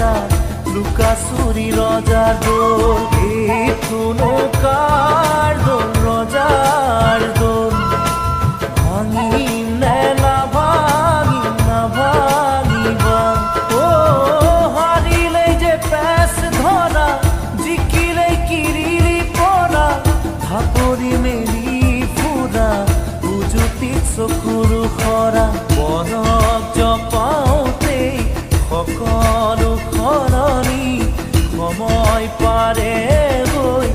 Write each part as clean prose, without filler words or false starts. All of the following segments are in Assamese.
এটা লুকাচুৰি ৰজাৰ দৌল এইটো নৌকাৰ দৌল ৰজাৰ দৌল ভাঙিম নে নাভাঙিম নাভাঙিবা হাৰিলেই যে পেচ ধৰা জিকিলেই কিৰিৰি পৰা ঢাপৰি মেলি ফুৰা উজুতিত চকুৰো খৰা বনক জপাওঁতেই সকলো সলনি সময় পাৰে গৈ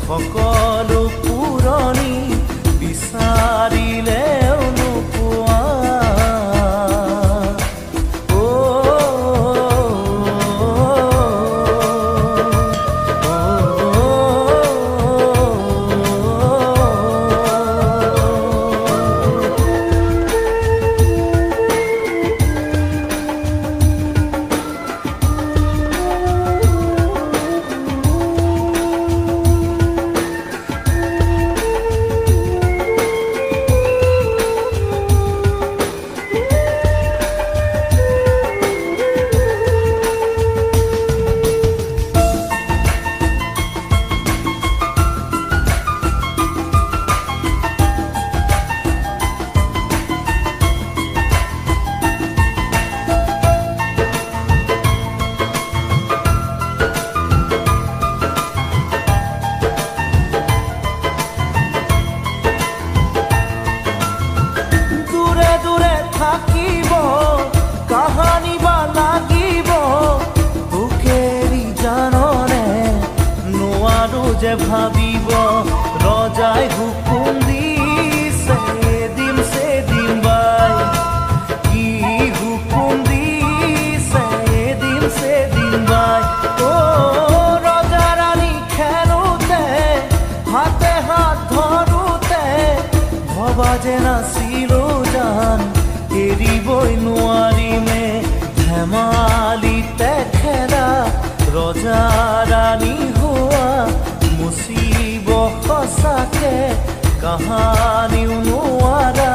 সকলো পুৰণি বিচাৰিলেও নোপোৱা থাকিব কাহানী বা লাগিব তোকেৰি জাননে নোৱাৰো যে ভাবিব ৰজাই হুকুম দিছে এদিন সেদিন বাই কি হুকুম দিছে এদিন সেদিন বাই ৰজা ৰাণী খেলোতে হাতে হাত ধৰোতে ভবা যে নাছিলো জান এৰিবই নোৱাৰিমে ধেমালিতে খেলা ৰজা ৰাণী হোৱা মুচিব সঁচাকে কাহানিও নোৱাৰা